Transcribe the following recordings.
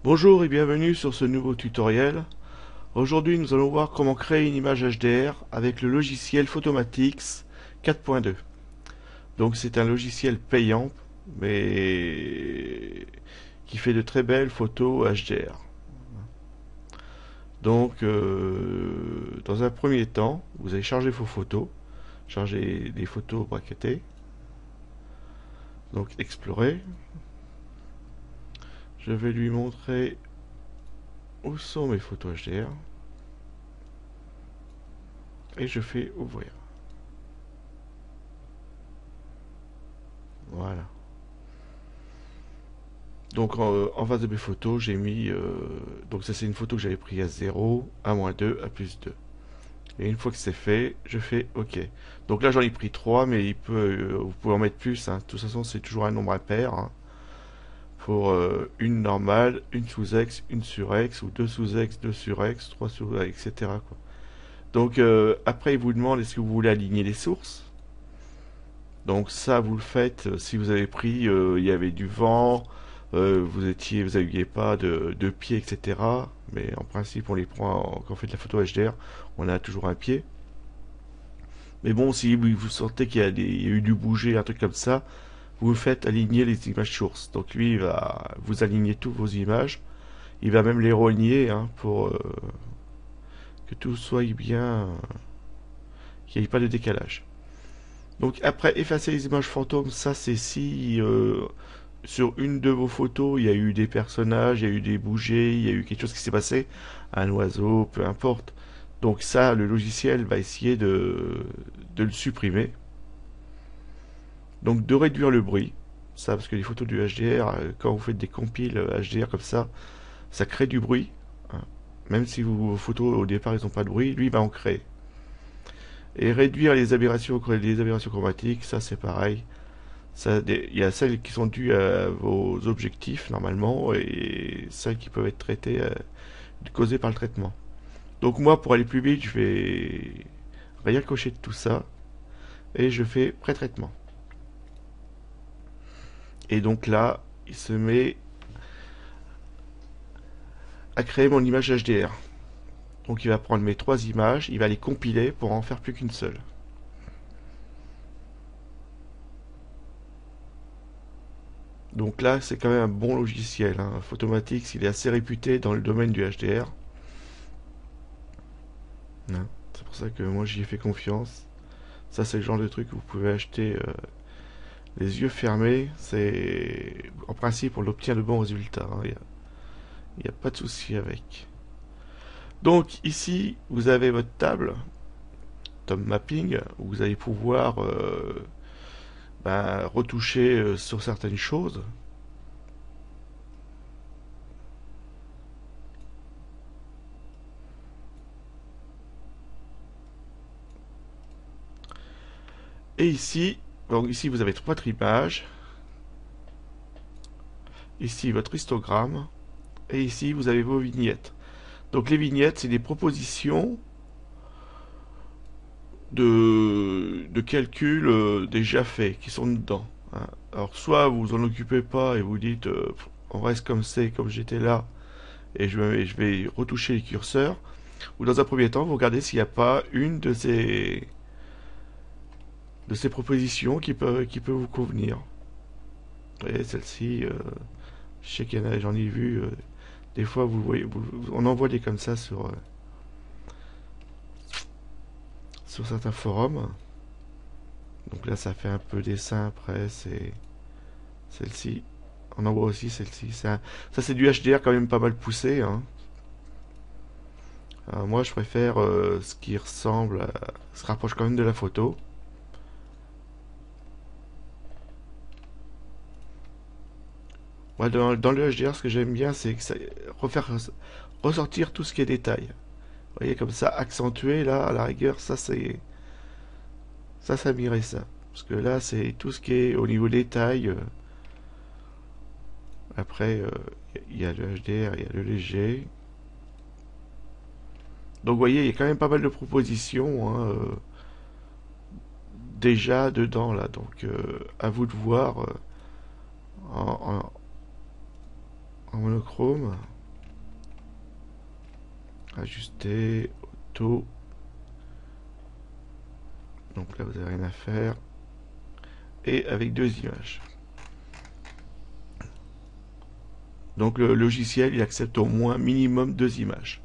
Bonjour et bienvenue sur ce nouveau tutoriel. Aujourd'hui nous allons voir comment créer une image HDR avec le logiciel Photomatix 4.2. Donc c'est un logiciel payant mais qui fait de très belles photos HDR. Donc dans un premier temps vous allez charger vos photos, charger des photos braquettées, donc explorer. Je vais lui montrer où sont mes photos HDR et je fais ouvrir. Voilà. Donc en face de mes photos, j'ai mis... donc ça c'est une photo que j'avais prise à 0, à -2, à +2. Et une fois que c'est fait, je fais OK. Donc là j'en ai pris 3, mais vous pouvez en mettre plus. Hein. De toute façon c'est toujours un nombre impair. Hein. Pour une normale, une sous-ex, une sur-ex, ou deux sous-ex, deux sur-ex, trois sur-ex, etc. Quoi. Donc après il vous demande est-ce que vous voulez aligner les sources. Donc ça, vous le faites si vous avez pris, il y avait du vent, vous n'aviez pas de pied, etc. Mais en principe, on les prend quand on fait de la photo HDR, on a toujours un pied. Mais bon, si vous sentez il y a eu du bouger, un truc comme ça, vous faites aligner les images sources. Donc lui, il va vous aligner toutes vos images. Il va même les rogner hein, pour que tout soit bien, qu'il n'y ait pas de décalage. Donc après, effacer les images fantômes, ça c'est si sur une de vos photos, il y a eu des personnages, il y a eu des bougées, il y a eu quelque chose qui s'est passé, un oiseau, peu importe. Donc ça, le logiciel va essayer de le supprimer. Donc de réduire le bruit. Ça, parce que les photos du HDR, quand vous faites des compiles HDR comme ça crée du bruit. Hein. Même si vos photos au départ ils n'ont pas de bruit, lui il va en créer. Et réduire les aberrations chromatiques, ça c'est pareil. Il y a celles qui sont dues à vos objectifs normalement et celles qui peuvent être traitées, causées par le traitement. Donc moi, pour aller plus vite, je vais rien cocher de tout ça et je fais pré-traitement. Et donc là, il se met à créer mon image HDR. Donc il va prendre mes trois images, il va les compiler pour en faire plus qu'une seule. Donc là, c'est quand même un bon logiciel. Hein. Photomatix, il est assez réputé dans le domaine du HDR. Hein. C'est pour ça que moi j'y ai fait confiance. Ça, c'est le genre de truc que vous pouvez acheter les yeux fermés. C'est en principe, on obtient de bons résultats. Hein. Il n'y a pas de souci avec. Donc ici, vous avez votre table, Tom Mapping, où vous allez pouvoir retoucher sur certaines choses. Et ici, donc ici vous avez votre image, ici votre histogramme, et ici vous avez vos vignettes. Donc les vignettes, c'est des propositions de calculs déjà faits, qui sont dedans. Hein. Alors soit vous vous en occupez pas et vous dites on reste comme c'est, comme j'étais là, et je vais retoucher les curseurs, ou dans un premier temps vous regardez s'il n'y a pas une de ces propositions qui peut vous convenir. Et celle-ci, je sais qu'il y en a, j'en ai vu, des fois vous voyez, on en voit des comme ça sur certains forums. Donc là, ça fait un peu dessin après. C'est celle-ci. On en voit aussi celle-ci. Ça, c'est du HDR quand même pas mal poussé. Hein. Alors, moi, je préfère ce qui ressemble, se rapproche quand même de la photo. Moi, dans le HDR, ce que j'aime bien, c'est que refaire ressortir tout ce qui est détail. Vous voyez, comme ça, accentué, là, à la rigueur, ça m'irait ça. Parce que là, c'est tout ce qui est au niveau détail. Après, il y a le HDR, il y a le léger. Donc, vous voyez, il y a quand même pas mal de propositions hein, déjà dedans, là. Donc, à vous de voir en, en monochrome. Ajuster, auto. Donc là, vous n'avez rien à faire. Et avec deux images. Donc le logiciel, il accepte au moins minimum deux images.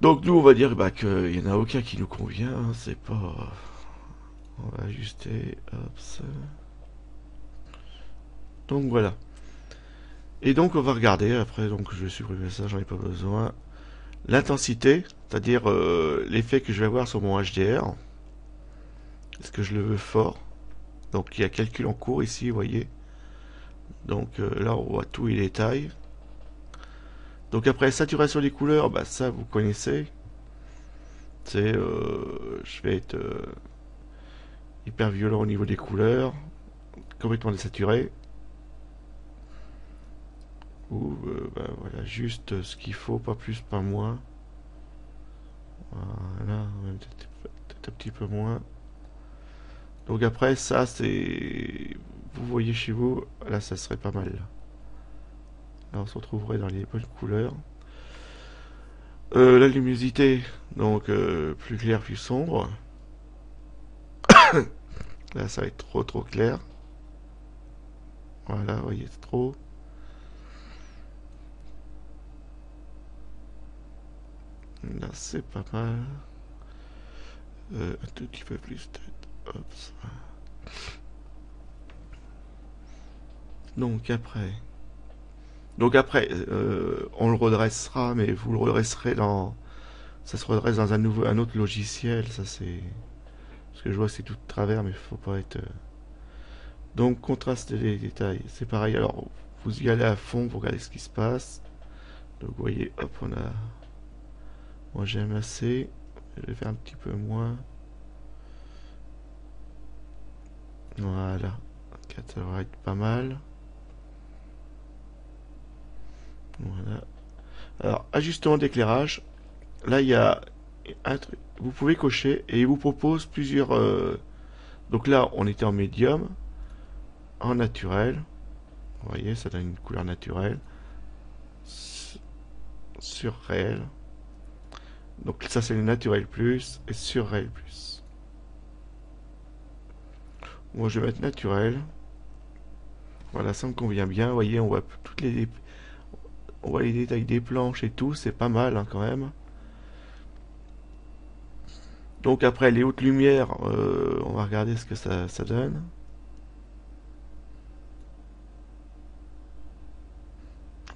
Donc nous, on va dire bah, qu'il n'y en a aucun qui nous convient. Hein, c'est pas... On va ajuster. Hop, ça. Donc voilà. Et donc on va regarder, après donc je vais supprimer ça, j'en ai pas besoin. L'intensité, c'est-à-dire l'effet que je vais avoir sur mon HDR. Est-ce que je le veux fort? Donc il y a calcul en cours ici, vous voyez. Donc là on voit tous les détails. Donc après saturation des couleurs, bah ça vous connaissez. C'est je vais être hyper violent au niveau des couleurs, complètement désaturé. Ou bah, voilà, juste ce qu'il faut, pas plus, pas moins. Voilà, peut-être un petit peu moins. Donc après ça c'est, vous voyez chez vous, là ça serait pas mal. Là on se retrouverait dans les bonnes couleurs. La luminosité, donc plus clair, plus sombre. Là ça va être trop clair. Voilà, vous voyez, c'est trop. Là c'est pas mal. Un tout petit peu plus peut-être. Hop, ça. Donc après. Donc après, on le redressera, mais vous le redresserez dans. Ça se redresse dans un autre logiciel, ça c'est. Parce que je vois que c'est tout de travers, mais faut pas être. Donc contraste des détails, c'est pareil. Alors vous y allez à fond, vous regardez ce qui se passe. Donc vous voyez, hop, on a. Moi j'aime assez. Je vais faire un petit peu moins. Voilà. 4, ça va être pas mal. Voilà. Alors, ajustement d'éclairage. Là, il y a un truc. Vous pouvez cocher et il vous propose plusieurs. Donc là, on était en médium, en naturel. Vous voyez, ça donne une couleur naturelle. Sur réel. Donc ça, c'est le naturel plus et sur réel plus. Moi, je vais mettre naturel. Voilà, ça me convient bien. Vous voyez, on voit on voit les détails des planches et tout. C'est pas mal hein, quand même. Donc après les hautes lumières, on va regarder ce que ça donne.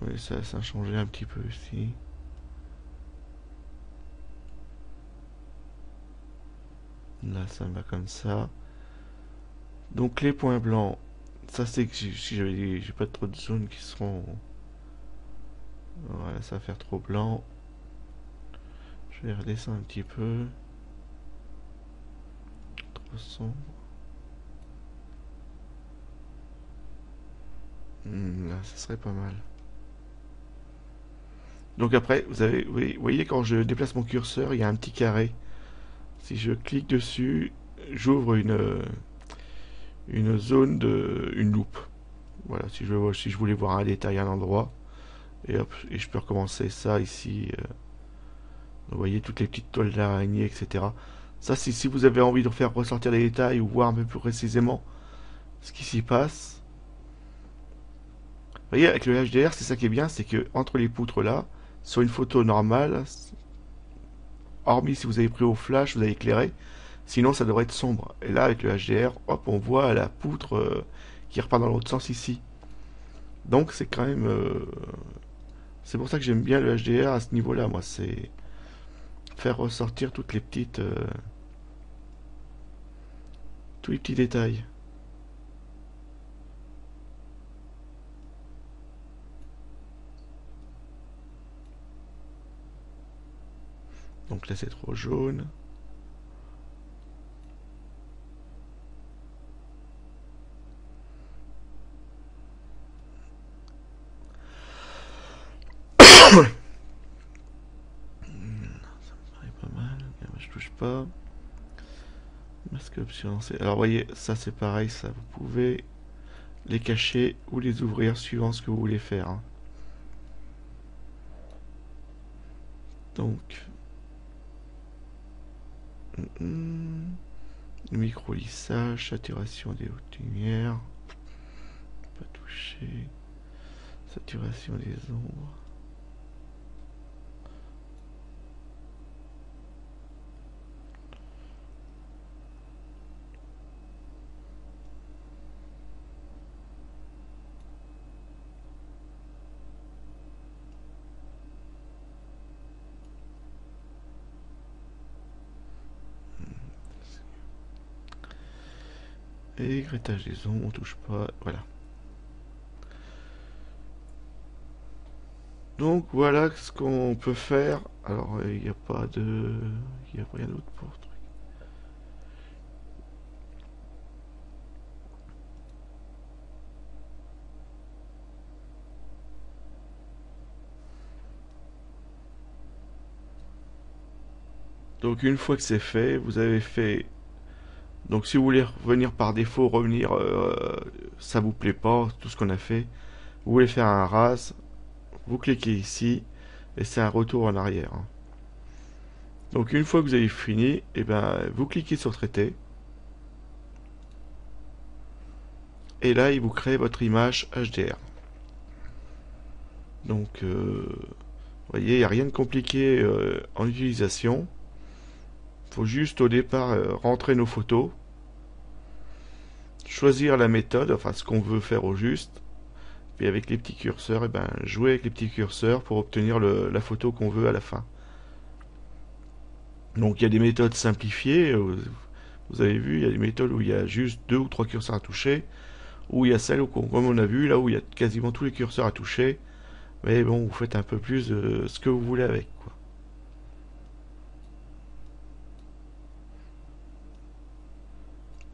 Oui, ça a changé un petit peu ici. Là, ça va comme ça. Donc les points blancs, ça c'est que si j'ai pas trop de zones qui seront... Voilà, ça va faire trop blanc. Je vais redescendre un petit peu. Trop sombre. Là, ça serait pas mal. Donc après, vous voyez quand je déplace mon curseur, il y a un petit carré. Si je clique dessus, j'ouvre une zone une loupe. Voilà, si je voulais voir un détail à un endroit, et hop, et je peux recommencer ça ici. Vous voyez toutes les petites toiles d'araignée, etc. Ça, si vous avez envie de faire ressortir des détails ou voir un peu plus précisément ce qui s'y passe. Vous voyez, avec le HDR, c'est ça qui est bien, c'est que entre les poutres là, sur une photo normale, hormis si vous avez pris au flash, vous avez éclairé, sinon ça devrait être sombre. Et là, avec le HDR, hop, on voit la poutre qui repart dans l'autre sens ici. Donc c'est quand même... c'est pour ça que j'aime bien le HDR à ce niveau-là, moi, c'est faire ressortir toutes les petites... tous les petits détails. Donc là c'est trop jaune. Ça me paraît pas mal. Je touche pas. Masque option. Alors vous voyez, ça c'est pareil, ça vous pouvez. les cacher ou les ouvrir suivant ce que vous voulez faire, hein. Donc, micro lissage, saturation des hautes lumières, pas toucher, saturation des ombres. Et grattage des ombres, on touche pas, voilà. Donc voilà ce qu'on peut faire. Alors il n'y a pas de, il n'y a rien d'autre pour truc. Donc une fois que c'est fait, vous avez fait. Donc si vous voulez revenir par défaut, revenir, ça vous plaît pas, tout ce qu'on a fait. Vous voulez faire un RAS, vous cliquez ici et c'est un retour en arrière, hein. Donc une fois que vous avez fini, et ben vous cliquez sur traiter et là il vous crée votre image HDR. Donc vous voyez, il n'y a rien de compliqué en utilisation. Il faut juste au départ rentrer nos photos, choisir la méthode, enfin ce qu'on veut faire au juste, puis avec les petits curseurs, et ben jouer avec les petits curseurs pour obtenir la photo qu'on veut à la fin. Donc il y a des méthodes simplifiées, vous avez vu, il y a des méthodes où il y a juste 2 ou 3 curseurs à toucher, où il y a celles où, comme on a vu, là où il y a quasiment tous les curseurs à toucher, mais bon, vous faites un peu plus de ce que vous voulez avec, quoi.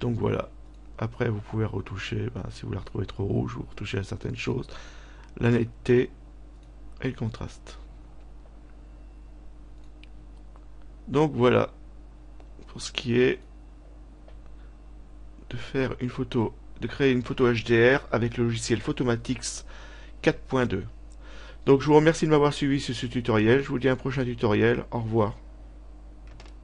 Donc voilà. Après, vous pouvez retoucher, ben, si vous la retrouvez trop rouge, vous retouchez à certaines choses, la netteté et le contraste. Donc voilà, pour ce qui est de faire une photo, de créer une photo HDR avec le logiciel Photomatix 4.2. Donc je vous remercie de m'avoir suivi sur ce tutoriel, je vous dis à un prochain tutoriel, au revoir.